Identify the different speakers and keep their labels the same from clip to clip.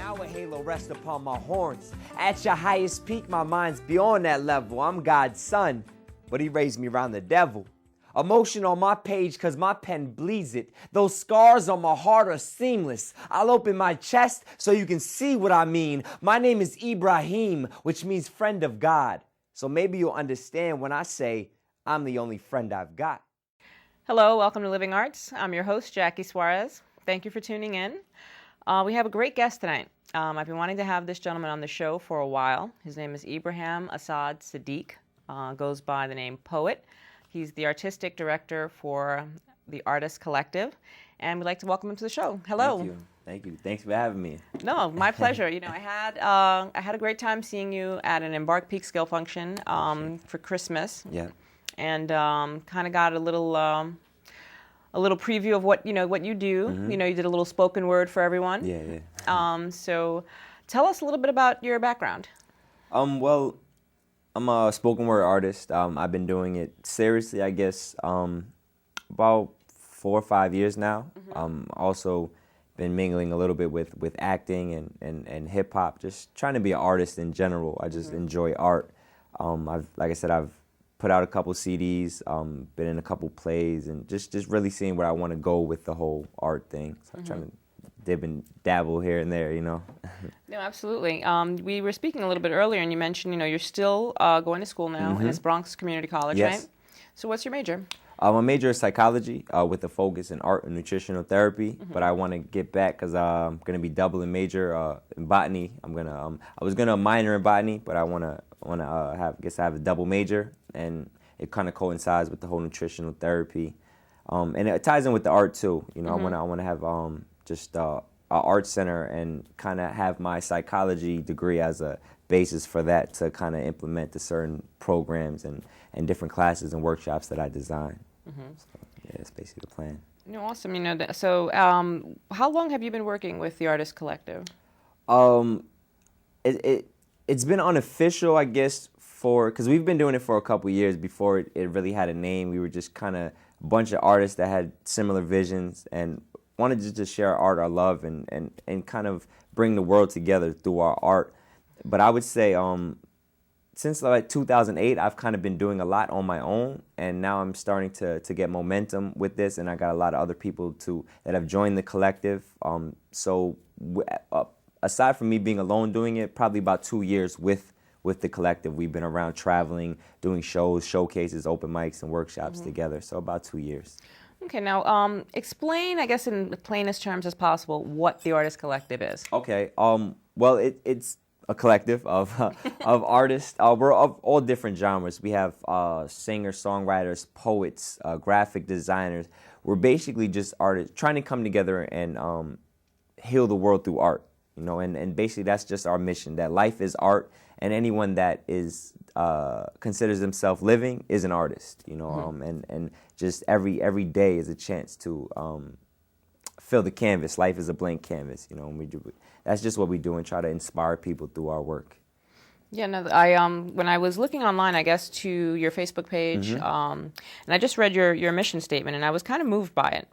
Speaker 1: Now a halo rests upon my horns. At your highest peak, my mind's beyond that level. I'm God's son, but he raised me around the devil. Emotion on my page cause my pen bleeds it. Those scars on my heart are seamless. I'll open my chest so you can see what I mean. My name is Ibrahim, which means friend of God. So maybe you'll understand when I say I'm the only friend I've got.
Speaker 2: Hello, welcome to Living Arts. I'm your host, Jackie Suarez. Thank you for tuning in. We have a great guest tonight. I've been wanting to have this gentleman on the show for a while. His name is Ibrahim Asad Siddiq, goes by the name Poet. He's the artistic director for the Artist Collective, and we'd like to welcome him to the show. Hello.
Speaker 1: Thank you. Thanks for having me.
Speaker 2: No, my pleasure. You know, I had a great time seeing you at an Embark Peak Skill function for Christmas.
Speaker 1: Yeah.
Speaker 2: And kind of got a little preview of what you do.
Speaker 1: Mm-hmm.
Speaker 2: You know, you did a little spoken word for everyone.
Speaker 1: Yeah.
Speaker 2: So tell us a little bit about your background.
Speaker 1: Well, I'm a spoken word artist. I've been doing it seriously, I guess, about 4 or 5 years now.
Speaker 2: Mm-hmm.
Speaker 1: Also been mingling a little bit with acting and hip hop, just trying to be an artist in general. I just enjoy art. I've put out a couple CDs, been in a couple plays, and just really seeing where I want to go with the whole art thing. So I'm trying to dib and dabble here and there, you know.
Speaker 2: No, absolutely. We were speaking a little bit earlier, and you mentioned, you're still going to school now, and it's Bronx Community College,
Speaker 1: Yes.
Speaker 2: right? So what's your major?
Speaker 1: My major is psychology with a focus in art and nutritional therapy, but I want to get back because I'm going to be doubling major in botany. I was gonna minor in botany, but I want to have a double major, and it kind of coincides with the whole nutritional therapy, and it ties in with the art too. You know, I want to have just a art center and kind of have my psychology degree as a basis for that to kind of implement the certain programs and different classes and workshops that I design. So, yeah, that's basically the plan.
Speaker 2: No, awesome. So how long have you been working with the Artist Collective?
Speaker 1: It's been unofficial, I guess, because we've been doing it for a couple years before it really had a name. We were just kind of a bunch of artists that had similar visions and wanted to just share our art, our love, and kind of bring the world together through our art. But I would say since like 2008, I've kind of been doing a lot on my own, and now I'm starting to get momentum with this, and I got a lot of other people that have joined the collective. Aside from me being alone doing it, probably about 2 years with the collective. We've been around traveling, doing shows, showcases, open mics, and workshops together. So about 2 years.
Speaker 2: Okay, now explain, I guess, in the plainest terms as possible, what the Artist Collective is.
Speaker 1: Okay. Well, it's a collective of artists. We're of all different genres. We have singers, songwriters, poets, graphic designers. We're basically just artists trying to come together and heal the world through art. You know, and basically that's just our mission. That life is art, and anyone that is considers themselves living is an artist. You know, and just every day is a chance to fill the canvas. Life is a blank canvas. You know, and that's just what we do and try to inspire people through our work.
Speaker 2: Yeah, no, when I was looking online, I guess, to your Facebook page, and I just read your mission statement, and I was kind of moved by it.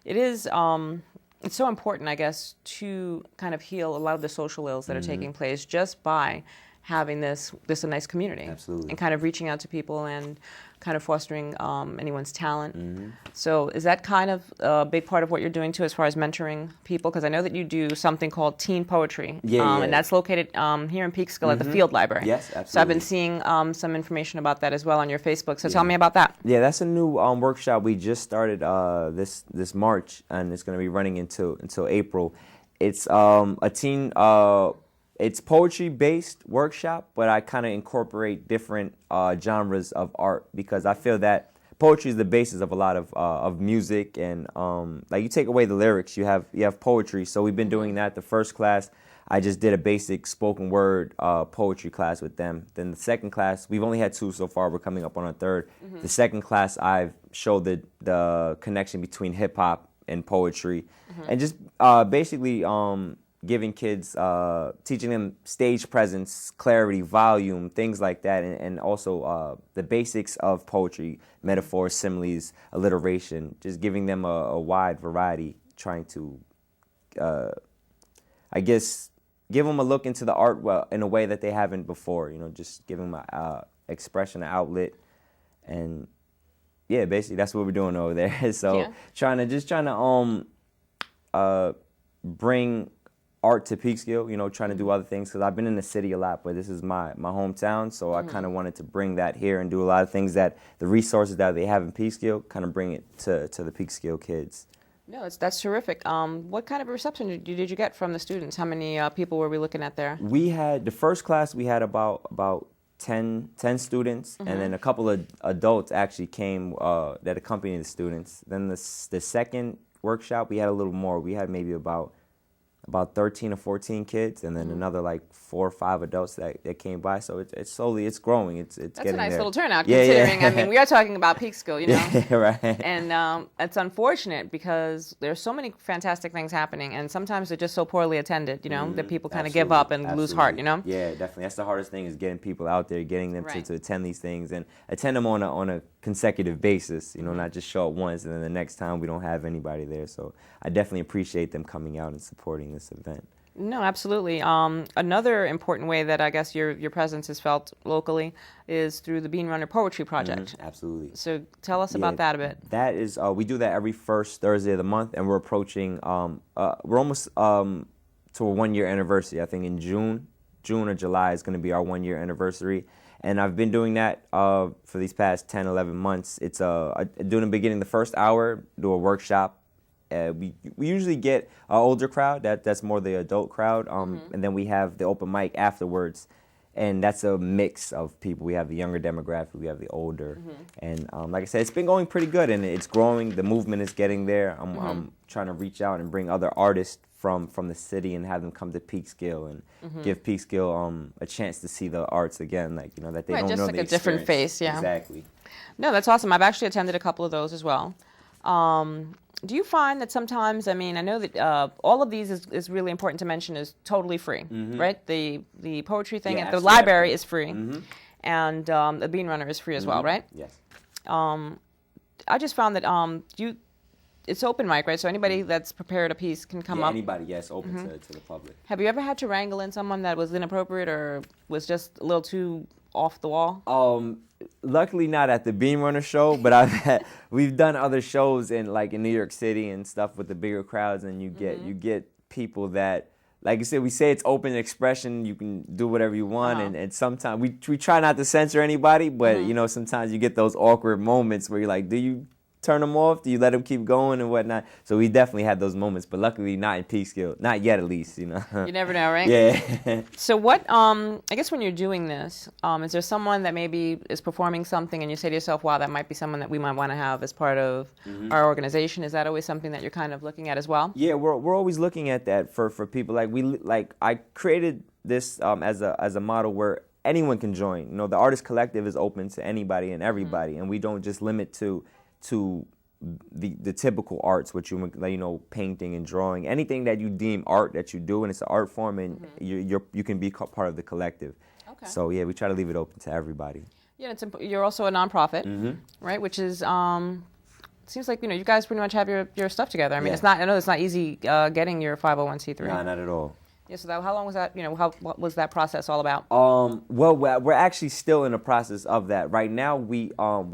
Speaker 2: It is, it's so important, I guess, to kind of heal a lot of the social ills that are taking place just by having this a nice community.
Speaker 1: Absolutely.
Speaker 2: And kind of reaching out to people and kind of fostering anyone's talent. So is that kind of a big part of what you're doing too, as far as mentoring people? Because I know that you do something called teen poetry.
Speaker 1: Yeah.
Speaker 2: And that's located here in Peekskill at the Field Library.
Speaker 1: Yes, absolutely.
Speaker 2: So I've been seeing some information about that as well on your Facebook. So tell me about that.
Speaker 1: Yeah, that's a new workshop we just started this March, and it's going to be running until April. It's a teen. It's poetry-based workshop, but I kind of incorporate different genres of art because I feel that poetry is the basis of a lot of music, and like you take away the lyrics, you have poetry. So we've been doing that. The first class, I just did a basic spoken word poetry class with them. Then the second class, we've only had 2 so far. We're coming up on our 3rd. The second class, I've showed the connection between hip hop and poetry, and just basically giving kids, teaching them stage presence, clarity, volume, things like that, and also the basics of poetry, metaphors, similes, alliteration, just giving them a wide variety, trying to I guess, give them a look into the art in a way that they haven't before. Just give them a expression, an outlet, and yeah, basically that's what we're doing over there. So trying to bring art to Peekskill, trying to do other things, because I've been in the city a lot, but this is my hometown, so I kind of wanted to bring that here and do a lot of things that the resources that they have in Peekskill, kind of bring it to the Peekskill kids.
Speaker 2: No, that's terrific. What kind of a reception did you get from the students? How many people were we looking at there?
Speaker 1: We had, the first class, we had about 10 students, and then a couple of adults actually came that accompanied the students. Then the second workshop, we had a little more. We had maybe about 13 or 14 kids, and then another like 4 or 5 adults that came by. So it's slowly, it's growing. It's
Speaker 2: That's
Speaker 1: getting
Speaker 2: a nice
Speaker 1: there.
Speaker 2: little turnout, considering. I mean, we are talking about Peekskill,
Speaker 1: Yeah, right.
Speaker 2: And it's unfortunate because there's so many fantastic things happening, and sometimes they're just so poorly attended, that people kind of give up and lose heart,
Speaker 1: Yeah, definitely. That's the hardest thing, is getting people out there, getting them to attend these things, and attend them on a consecutive basis, not just show up once and then the next time we don't have anybody there. So I definitely appreciate them coming out and supporting this event.
Speaker 2: No, absolutely. Another important way that I guess your presence is felt locally is through the Bean Runner Poetry Project.
Speaker 1: Absolutely.
Speaker 2: So tell us about that a bit.
Speaker 1: That is, we do that every first Thursday of the month, and we're approaching, we're almost to a 1-year anniversary. I think in June or July is going to be our 1-year anniversary. And I've been doing that for these past 10, 11 months. It's doing the beginning, the first hour, do a workshop. We usually get an older crowd, that's more the adult crowd, and then we have the open mic afterwards, and that's a mix of people. We have the younger demographic, we have the older, and like I said, it's been going pretty good, and it's growing. The movement is getting there. I'm trying to reach out and bring other artists from the city and have them come to Peekskill and give Peekskill a chance to see the arts again, that they don't know.
Speaker 2: Just like a different face, yeah.
Speaker 1: Exactly.
Speaker 2: No, that's awesome. I've actually attended a couple of those as well. Do you find that sometimes, I mean, I know that all of these is really important to mention, is totally free, right? The poetry thing at the library is free, and the Bean Runner is free as well, right?
Speaker 1: Yes.
Speaker 2: I just found that it's open mic, right? So anybody that's prepared a piece can come up.
Speaker 1: Anybody, yes, open to the public.
Speaker 2: Have you ever had to wrangle in someone that was inappropriate or was just a little too off the wall?
Speaker 1: Luckily not at the Bean Runner show, but we've done other shows in New York City and stuff with the bigger crowds, and you get people that, like I said, we say it's open expression. You can do whatever you want, and sometimes we try not to censor anybody, but sometimes you get those awkward moments where you're like, do you turn them off? Do you let them keep going and whatnot? So we definitely had those moments, but luckily not in Peekskill, not yet at least.
Speaker 2: You never know, right?
Speaker 1: Yeah.
Speaker 2: So what? I guess when you're doing this, is there someone that maybe is performing something, and you say to yourself, "Wow, that might be someone that we might want to have as part of our organization"? Is that always something that you're kind of looking at as well?
Speaker 1: Yeah, we're always looking at that for people. I created this as a model where anyone can join. The Artist Collective is open to anybody and everybody, and we don't just limit to the typical arts, which painting and drawing, anything that you deem art that you do, and it's an art form, and you can be part of the collective.
Speaker 2: Okay.
Speaker 1: So yeah, we try to leave it open to everybody.
Speaker 2: Yeah, you're also a nonprofit, right? Which is seems like you guys pretty much have your stuff together. I mean, I know it's not easy getting your 501c3.
Speaker 1: No, not at all.
Speaker 2: Yeah, so how long was that? What was that process all about?
Speaker 1: Well, we're actually still in the process of that. Right now, we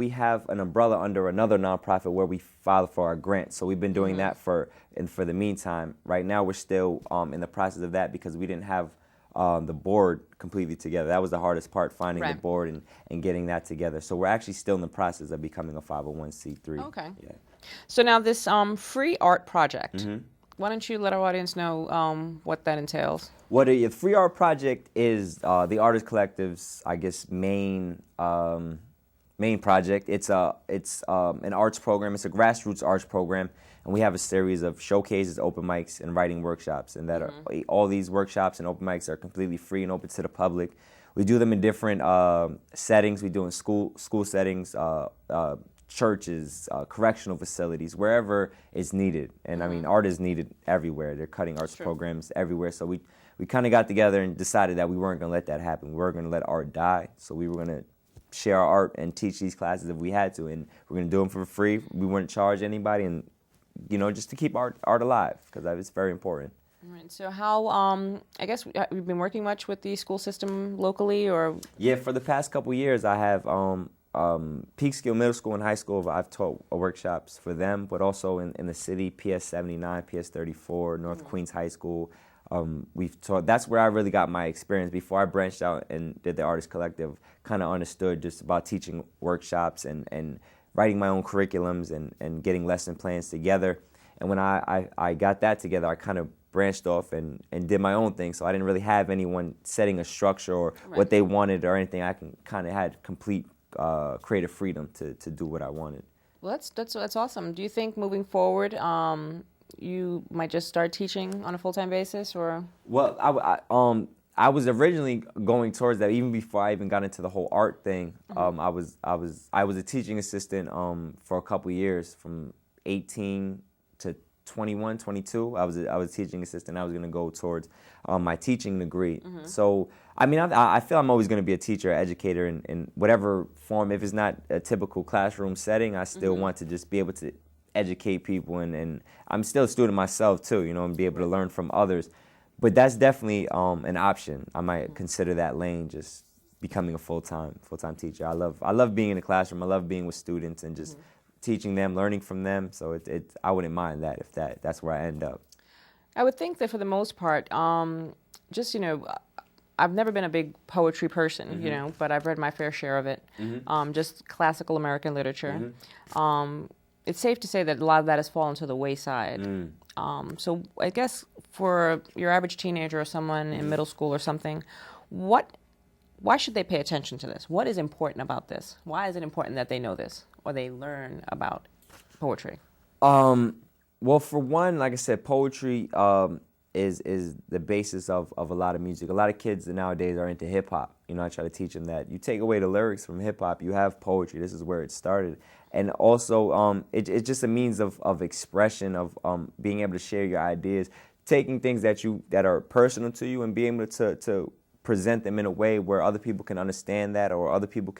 Speaker 1: have an umbrella under another nonprofit where we file for our grant. So we've been doing that for the meantime. Right now, we're still in the process of that because we didn't have the board completely together. That was the hardest part, finding the board and getting that together. So we're actually still in the process of becoming a 501c3.
Speaker 2: Okay.
Speaker 1: Yeah.
Speaker 2: So now this free art project. Why don't you let our audience know what that entails?
Speaker 1: Well, the Free Art Project is the Artist Collective's, I guess, main project. It's an arts program. It's a grassroots arts program, and we have a series of showcases, open mics, and writing workshops. And all these workshops and open mics are completely free and open to the public. We do them in different settings. We do in school settings, churches, correctional facilities, wherever it's needed. And I mean, art is needed everywhere. They're cutting arts programs everywhere. So we kind of got together and decided that we weren't going to let that happen. We weren't going to let art die. So we were going to share our art and teach these classes if we had to. And we're going to do them for free. We wouldn't charge anybody, and just to keep art alive, because it's very important.
Speaker 2: All right. So how, I guess, we've been working much with the school system locally, or?
Speaker 1: Yeah, for the past couple years, I have Peekskill Middle School and High School. I've taught workshops for them, but also in the city, PS 79, PS 34, North Queens High School. We've taught. That's where I really got my experience. Before I branched out and did the Artist Collective, kind of understood just about teaching workshops and writing my own curriculums and getting lesson plans together. And when I got that together, I kind of branched off and did my own thing. So I didn't really have anyone setting a structure or what they wanted or anything. I kind of had complete creative freedom to do what I wanted.
Speaker 2: Well, that's awesome. Do you think moving forward, you might just start teaching on a full-time basis, or?
Speaker 1: Well, I was originally going towards that even before I even got into the whole art thing. I was a teaching assistant for a couple years from 18 to 21, 22. I was a teaching assistant. I was going to go towards my teaching degree. So, I mean, I feel I'm always going to be a teacher, educator in whatever form. If it's not a typical classroom setting, I still want to just be able to educate people. And I'm still a student myself, too, you know, and be able to learn from others. But that's definitely an option. I might consider that lane, just becoming a full-time teacher. I love being in the classroom. I love being with students and just teaching them, learning from them. So I wouldn't mind that if that's where I end up.
Speaker 2: I would think that for the most part, just, you know, I've never been a big poetry person, you know, but I've read my fair share of it. Just classical American literature. It's safe to say that a lot of that has fallen to the wayside. So I guess for your average teenager or someone in middle school or something, why should they pay attention to this? What is important about this? Why is it important that they know this or they learn about poetry?
Speaker 1: Well, for one, like I said, poetry is the basis of a lot of music. A lot of kids nowadays are into hip hop. You know, I try to teach them that you take away the lyrics from hip hop, you have poetry. This is where it started. And also, it's just a means of expression, of being able to share your ideas, taking things that are personal to you and being able to present them in a way where other people can understand that, or other people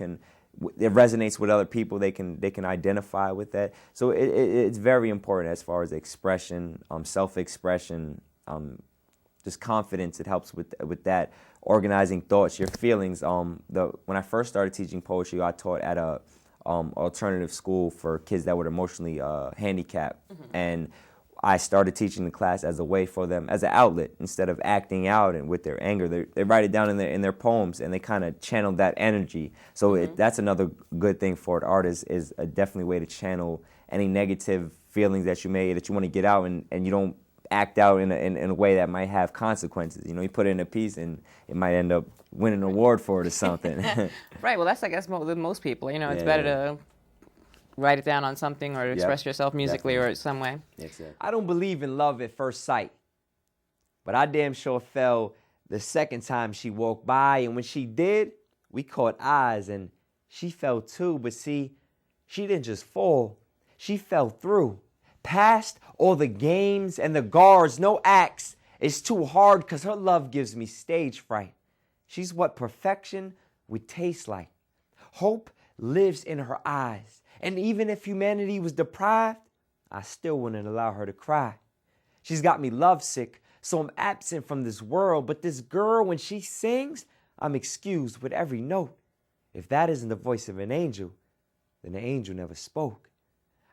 Speaker 1: it resonates with other people. They can identify with that. So it's very important as far as expression, self-expression, just confidence. It helps with that, organizing thoughts, your feelings. When I first started teaching poetry, I taught at a alternative school for kids that were emotionally handicapped, and I started teaching the class as a way for them, as an outlet. Instead of acting out and with their anger, they write it down in their poems, and they kind of channel that energy. So that's another good thing for an artist, is a definitely way to channel any negative feelings that you want to get out, and you don't act out in a way that might have consequences. You know, you put it in a piece and it might end up winning an award for it or something.
Speaker 2: Right. Well, that's, I guess, with most people. You know, it's better to write it down on something or express yourself musically or some way.
Speaker 1: Exactly. I don't believe in love at first sight, but I damn sure fell the second time she walked by, and when she did, we caught eyes, and she fell too. But see, she didn't just fall, she fell through. Past all the games and the guards, no acts. It's too hard, 'cause her love gives me stage fright. She's what perfection would taste like. Hope lives in her eyes. And even if humanity was deprived, I still wouldn't allow her to cry. She's got me lovesick, so I'm absent from this world. But this girl, when she sings, I'm excused with every note. If that isn't the voice of an angel, then the angel never spoke.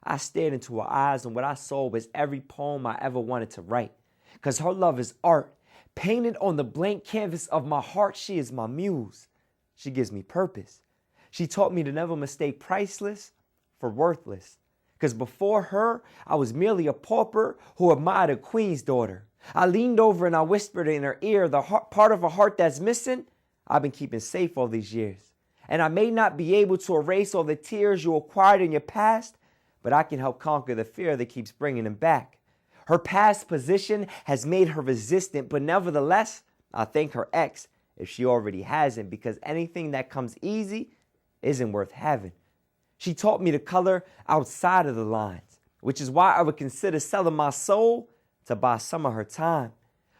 Speaker 1: I stared into her eyes, and what I saw was every poem I ever wanted to write. 'Cause her love is art, painted on the blank canvas of my heart. She is my muse. She gives me purpose. She taught me to never mistake priceless for worthless. 'Cause before her, I was merely a pauper who admired a queen's daughter. I leaned over and I whispered in her ear, the part of her heart that's missing, I've been keeping safe all these years. And I may not be able to erase all the tears you acquired in your past, but I can help conquer the fear that keeps bringing them back. Her past position has made her resistant, but nevertheless, I thank her ex if she already hasn't, because anything that comes easy isn't worth having. She taught me to color outside of the lines, which is why I would consider selling my soul to buy some of her time.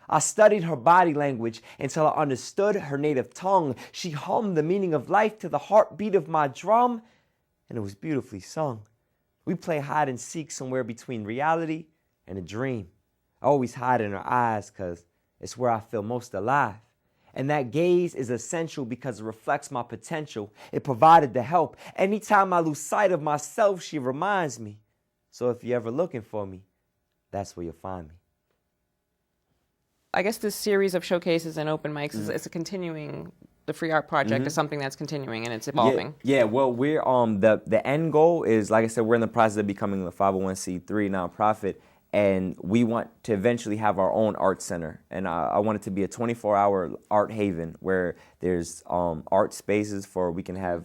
Speaker 1: I studied her body language until I understood her native tongue. She hummed the meaning of life to the heartbeat of my drum, and it was beautifully sung. We play hide and seek somewhere between reality and a dream. I always hide in her eyes because it's where I feel most alive. And that gaze is essential because it reflects my potential. It provided the help. Anytime I lose sight of myself, she reminds me. So if you're ever looking for me, that's where you'll find me.
Speaker 2: I guess this series of showcases and open mics is a continuing. The Free Art Project is something that's continuing and it's evolving.
Speaker 1: Yeah. Well, we're the end goal is, like I said, we're in the process of becoming a 501c3 nonprofit, and we want to eventually have our own art center. And I want it to be a 24-hour art haven where there's art spaces we can have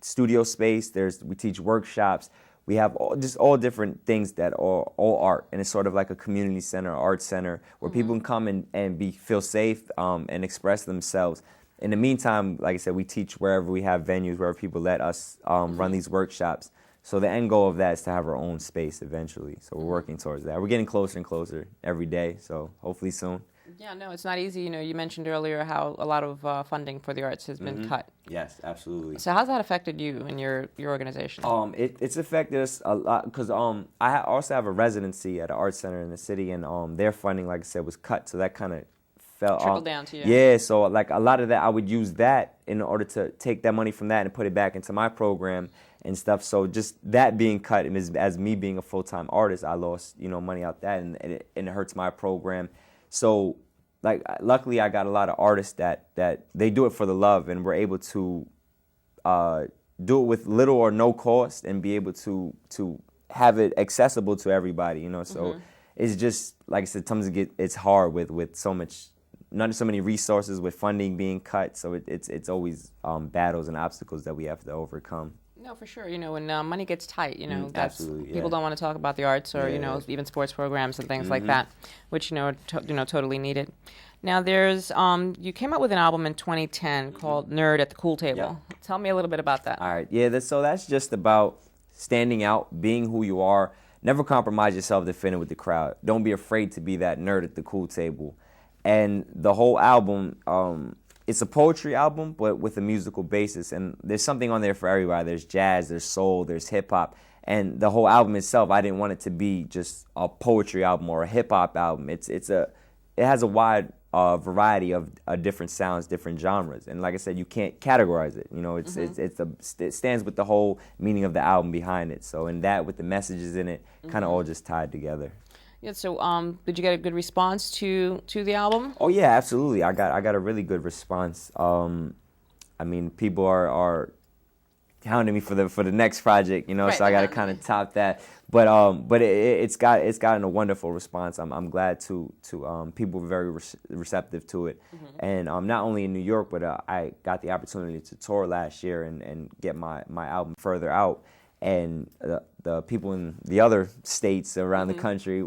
Speaker 1: studio space. We teach workshops. We have all different things that are all art, and it's sort of like a community center, art center, where people can come and feel safe and express themselves. In the meantime, like I said, we teach wherever we have venues, wherever people let us run these workshops. So the end goal of that is to have our own space eventually. So we're working towards that. We're getting closer and closer every day, so hopefully soon.
Speaker 2: Yeah, no, it's not easy. You mentioned earlier how a lot of funding for the arts has been cut.
Speaker 1: Yes, absolutely.
Speaker 2: So how's that affected you and your organization?
Speaker 1: It's affected us a lot because I also have a residency at an art center in the city, and their funding, like I said, was cut. So that kind of fell
Speaker 2: trickled down to you.
Speaker 1: Yeah, so like a lot of that, I would use that in order to take that money from that and put it back into my program and stuff. So just that being cut, and as me being a full-time artist, I lost money out that, and it hurts my program. So like luckily I got a lot of artists that they do it for the love, and we're able to do it with little or no cost and be able to have it accessible to everybody. So it's just, like I said, sometimes it's hard with not so many resources, with funding being cut. So it's always battles and obstacles that we have to overcome.
Speaker 2: No, for sure. When money gets tight, that's
Speaker 1: absolutely,
Speaker 2: people don't want to talk about the arts or even sports programs and things like that, which totally needed. Now there's you came out with an album in 2010 called Nerd at the Cool Table.
Speaker 1: Yep.
Speaker 2: Tell me a little bit about that.
Speaker 1: All right, yeah. So that's just about standing out, being who you are. Never compromise yourself to fit in with the crowd. Don't be afraid to be that nerd at the cool table. And the whole album, it's a poetry album, but with a musical basis. And there's something on there for everybody. There's jazz, there's soul, there's hip-hop. And the whole album itself, I didn't want it to be just a poetry album or a hip-hop album. It has a wide variety of different sounds, different genres. And like I said, you can't categorize it. It stands with the whole meaning of the album behind it. So in that, with the messages in it, kind of all just tied together.
Speaker 2: Yeah. So, did you get a good response to the album?
Speaker 1: Oh yeah, absolutely. I got a really good response. People are hounding me for the next project,
Speaker 2: Right,
Speaker 1: so I got to kind of top that. But it's gotten a wonderful response. I'm glad to people were very receptive to it, and not only in New York, but I got the opportunity to tour last year and get my album further out. And the people in the other states around the country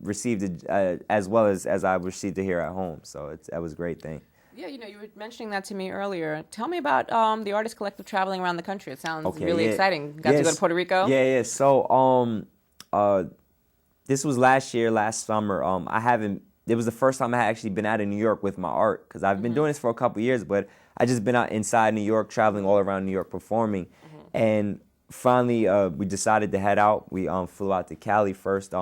Speaker 1: received it as well as I received it here at home. So that was a great thing.
Speaker 2: Yeah, you were mentioning that to me earlier. Tell me about the Artist Collective traveling around the country. It sounds really exciting. Got to go to Puerto Rico?
Speaker 1: Yeah. So this was last summer. It was the first time I had actually been out of New York with my art, because I've been doing this for a couple of years, but I just been out inside New York, traveling all around New York performing. And finally, we decided to head out. We flew out to Cali first.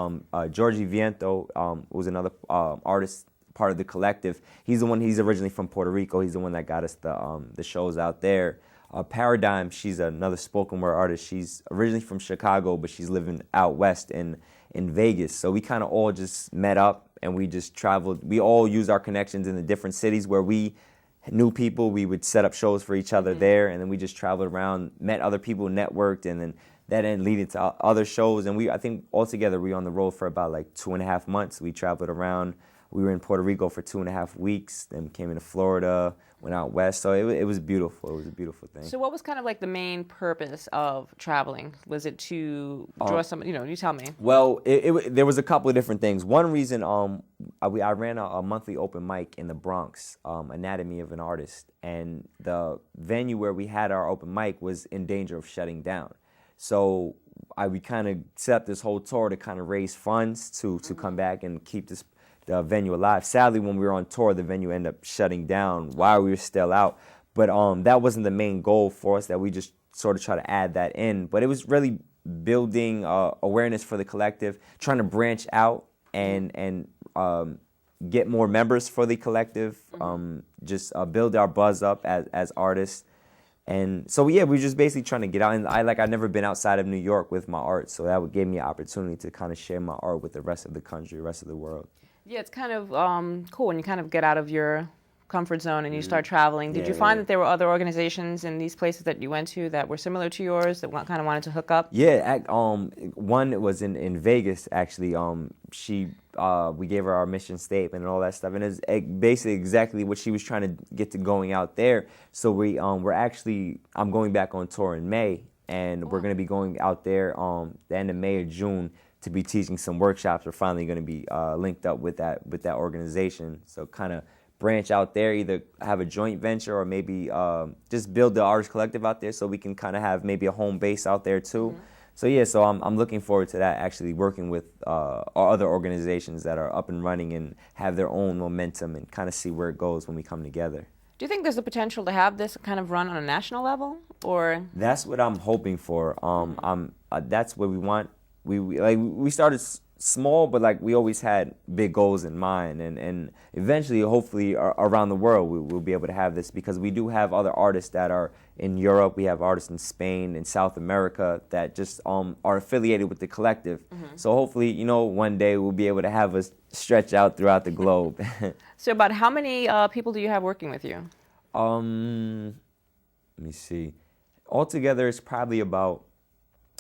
Speaker 1: Georgie Viento was another artist, part of the collective. He's originally from Puerto Rico. He's the one that got us the shows out there. Paradigm, she's another spoken word artist. She's originally from Chicago, but she's living out west in Vegas. So we kind of all just met up and we just traveled. We all used our connections in the different cities where we knew people. We would set up shows for each other there, and then we just traveled around, met other people, networked, and then that ended leading to other shows. And I think altogether we were on the road for about like 2.5 months. We traveled around. We were in Puerto Rico for 2.5 weeks, then came into Florida, went out west. So it was beautiful. It was a beautiful thing.
Speaker 2: So what was kind of like the main purpose of traveling? Was it to draw some, you tell me.
Speaker 1: Well, there was a couple of different things. One reason, I ran a monthly open mic in the Bronx, Anatomy of an Artist, and the venue where we had our open mic was in danger of shutting down. So we kind of set up this whole tour to kind of raise funds to come back and keep the venue alive. Sadly, when we were on tour, the venue ended up shutting down while we were still out. But that wasn't the main goal for us, that we just sort of try to add that in. But it was really building awareness for the collective, trying to branch out and get more members for the collective, just build our buzz up as artists. And so, yeah, we're just basically trying to get out. And I've never been outside of New York with my art, so that would give me an opportunity to kind of share my art with the rest of the country, rest of the world.
Speaker 2: Yeah, it's kind of cool when you kind of get out of your comfort zone and you start traveling. Did you find that there were other organizations in these places that you went to that were similar to yours that kind of wanted to hook up?
Speaker 1: Yeah, one was in Vegas actually. We gave her our mission statement and all that stuff, and it's basically exactly what she was trying to get to going out there. So I'm going back on tour in May, and we're going to be going out there the end of May or June to be teaching some workshops. We're finally going to be linked up with that organization. So kind of branch out there, either have a joint venture or maybe just build the artist collective out there so we can kind of have maybe a home base out there too. So yeah, so I'm looking forward to that, actually working with our other organizations that are up and running and have their own momentum and kind of see where it goes when we come together.
Speaker 2: Do you think there's a potential to have this kind of run on a national level, or? That's
Speaker 1: what I'm hoping for. That's what we want. We started small, but we always had big goals in mind, and eventually, hopefully, around the world, we'll be able to have this, because we do have other artists that are in Europe. We have artists in Spain and South America that just are affiliated with the collective. So hopefully, one day we'll be able to have us stretch out throughout the globe.
Speaker 2: So about how many people do you have working with you?
Speaker 1: Let me see. Altogether, it's probably about,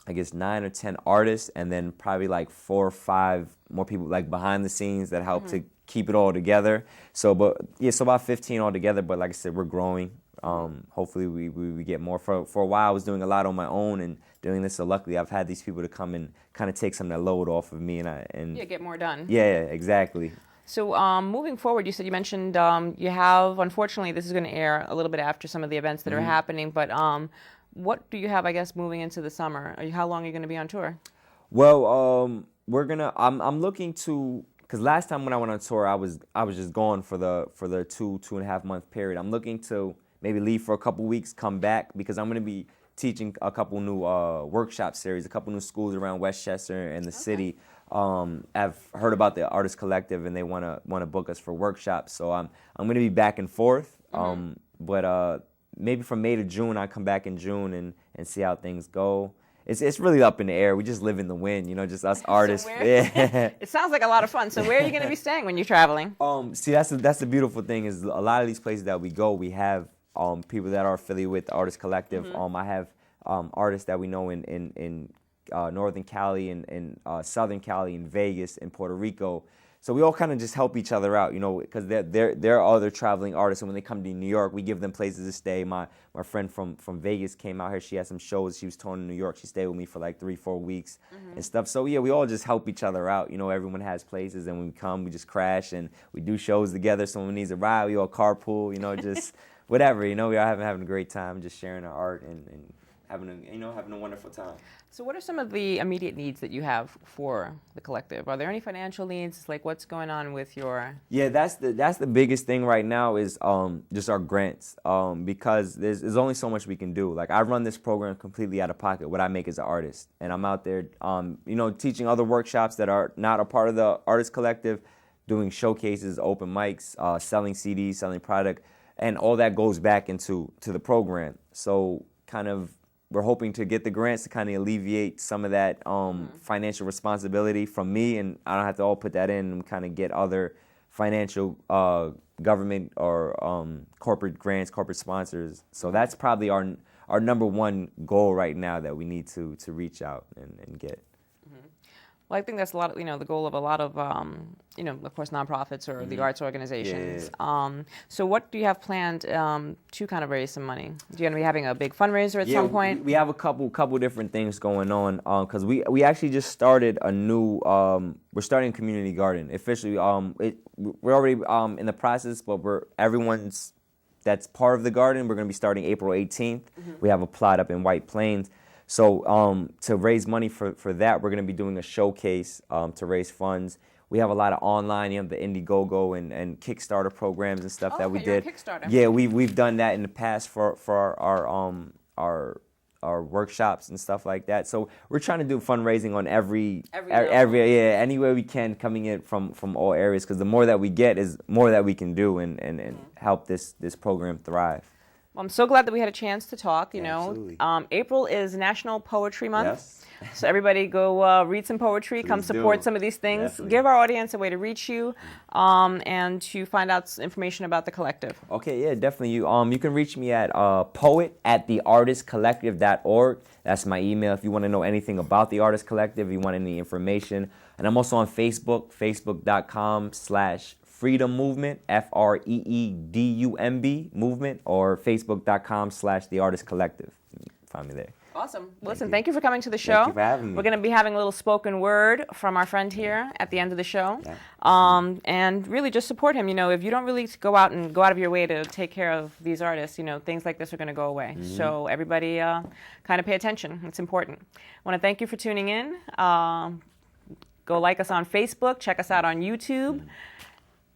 Speaker 1: I guess, 9 or 10 artists, and then probably 4 or 5 more people behind the scenes that help to keep it all together. So about 15 altogether. But like I said, we're growing. Hopefully we get more. For a while, I was doing a lot on my own and doing this. So luckily, I've had these people to come and kind of take some of that load off of me and
Speaker 2: get more done.
Speaker 1: Yeah, exactly.
Speaker 2: So moving forward, you mentioned you have, unfortunately, this is going to air a little bit after some of the events that are happening, but what do you have, I guess, moving into the summer? How long are you going to be on tour?
Speaker 1: Well, I'm looking to, because last time when I went on tour, I was just gone for the 2.5 month period. I'm looking to maybe leave for a couple weeks, come back, because I'm going to be teaching a couple new workshop series, a couple new schools around Westchester and the city. I've heard about the Artist Collective, and they want to book us for workshops. So I'm going to be back and forth, but maybe from May to June, I come back in June and see how things go. It's really up in the air. We just live in the wind, just us artists.
Speaker 2: So it sounds like a lot of fun. So where are you going to be staying when you're traveling?
Speaker 1: See, that's the beautiful thing, is a lot of these places that we go, we have people that are affiliated with the Artist Collective. I have artists that we know in Northern Cali and Southern Cali and Vegas and Puerto Rico. So we all kind of just help each other out, because they're other traveling artists. And when they come to New York, we give them places to stay. My friend from Vegas came out here. She had some shows. She was touring in New York. She stayed with me for 3-4 weeks and stuff. So yeah, we all just help each other out. Everyone has places, and when we come, we just crash and we do shows together. Someone needs a ride, we all carpool. Just whatever. We are having a great time, just sharing our art and having a wonderful time.
Speaker 2: So what are some of the immediate needs that you have for the collective? Are there any financial needs? What's going on with your...
Speaker 1: Yeah, that's the biggest thing right now is just our grants, because there's only so much we can do. I run this program completely out of pocket, what I make as an artist. And I'm out there, teaching other workshops that are not a part of the Artist Collective, doing showcases, open mics, selling CDs, selling product, and all that goes back into the program. So kind of we're hoping to get the grants to kind of alleviate some of that financial responsibility from me, and I don't have to all put that in and kind of get other financial government or corporate grants, corporate sponsors. So that's probably our number one goal right now that we need to reach out and get.
Speaker 2: Well, I think that's a lot of, the goal of a lot of, of course, nonprofits or the arts organizations.
Speaker 1: Yeah.
Speaker 2: So what do you have planned to kind of raise some money? Do you going to be having a big fundraiser at some point?
Speaker 1: We have a couple different things going on, because we actually just started a new, we're starting a community garden. Officially, we're already in the process, but everyone's that's part of the garden. We're going to be starting April 18th. We have a plot up in White Plains. So to raise money for that, we're going to be doing a showcase to raise funds. We have a lot of online, the Indiegogo and Kickstarter programs and stuff that we did.
Speaker 2: Kickstarter.
Speaker 1: Yeah, we've done that in the past for our our workshops and stuff like that. So we're trying to do fundraising on every
Speaker 2: level.
Speaker 1: any way we can, coming in from all areas, because the more that we get is more that we can do and help this program thrive.
Speaker 2: Well, I'm so glad that we had a chance to talk.
Speaker 1: Absolutely.
Speaker 2: April is National Poetry Month.
Speaker 1: Yes.
Speaker 2: So everybody go read some poetry, come support some of these things.
Speaker 1: Definitely.
Speaker 2: Give our audience a way to reach you and to find out information about the collective.
Speaker 1: Okay, yeah, definitely. You can reach me at poet@theartistcollective.org. That's my email if you want to know anything about the Artist Collective, if you want any information. And I'm also on Facebook, facebook.com/Freedom Movement, FREEDUMB Movement, or facebook.com/The Artist Collective. Find me there.
Speaker 2: Awesome. Listen, thank you for coming to the show.
Speaker 1: Thank you for having me.
Speaker 2: We're going to be having a little spoken word from our friend here at the end of the show.
Speaker 1: Yeah.
Speaker 2: And really just support him. If you don't really go out of your way to take care of these artists, things like this are going to go away.
Speaker 1: Mm-hmm.
Speaker 2: So everybody kind of pay attention. It's important. I want to thank you for tuning in. Go like us on Facebook. Check us out on YouTube.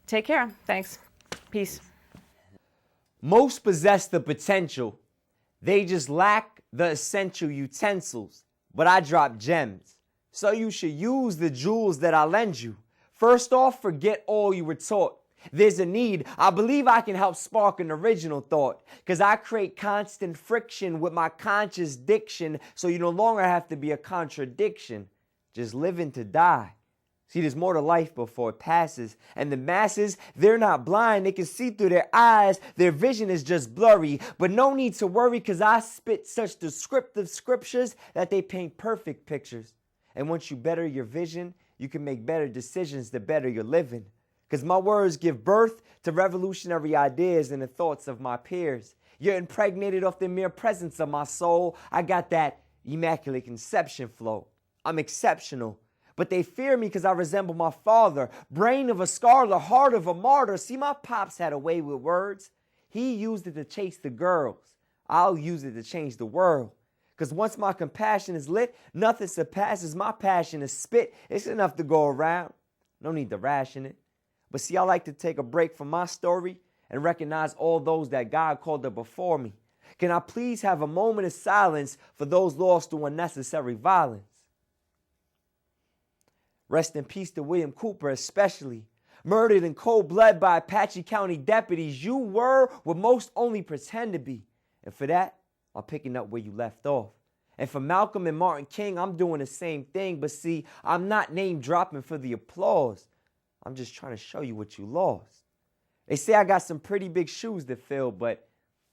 Speaker 2: Take care. Thanks. Peace.
Speaker 1: Most possess the potential. They just lack the essential utensils. But I drop gems. So you should use the jewels that I lend you. First off, forget all you were taught. There's a need. I believe I can help spark an original thought. Because I create constant friction with my conscious diction. So you no longer have to be a contradiction. Just living to die. See, there's more to life before it passes. And the masses, they're not blind. They can see through their eyes. Their vision is just blurry. But no need to worry, because I spit such descriptive scriptures that they paint perfect pictures. And once you better your vision, you can make better decisions to better your living. Because my words give birth to revolutionary ideas and the thoughts of my peers. You're impregnated off the mere presence of my soul. I got that immaculate conception flow. I'm exceptional. But they fear me because I resemble my father. Brain of a scholar, heart of a martyr. See, my pops had a way with words. He used it to chase the girls. I'll use it to change the world. Because once my compassion is lit, nothing surpasses my passion is spit. It's enough to go around. No need to ration it. But see, I like to take a break from my story and recognize all those that God called up before me. Can I please have a moment of silence for those lost to unnecessary violence? Rest in peace to William Cooper especially. Murdered in cold blood by Apache County deputies. You were what most only pretend to be. And for that, I'm picking up where you left off. And for Malcolm and Martin King, I'm doing the same thing. But see, I'm not name dropping for the applause. I'm just trying to show you what you lost. They say I got some pretty big shoes to fill, but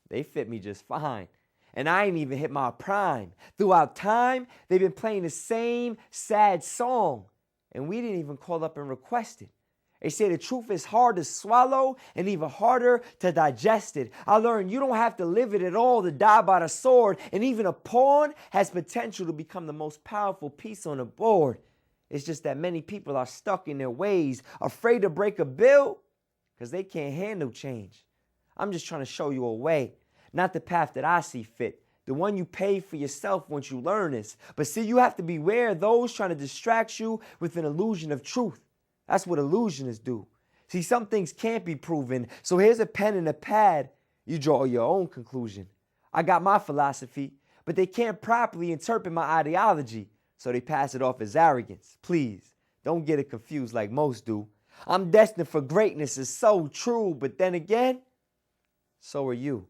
Speaker 1: they fit me just fine. And I ain't even hit my prime. Throughout time, they've been playing the same sad song. And we didn't even call up and request it. They say the truth is hard to swallow and even harder to digest it. I learned you don't have to live it at all to die by the sword. And even a pawn has potential to become the most powerful piece on the board. It's just that many people are stuck in their ways, afraid to break a bill because they can't handle change. I'm just trying to show you a way, not the path that I see fit. The one you pay for yourself once you learn this. But see, you have to beware of those trying to distract you with an illusion of truth. That's what illusionists do. See, some things can't be proven. So here's a pen and a pad. You draw your own conclusion. I got my philosophy, but they can't properly interpret my ideology. So they pass it off as arrogance. Please, don't get it confused like most do. I'm destined for greatness is so true, but then again, so are you.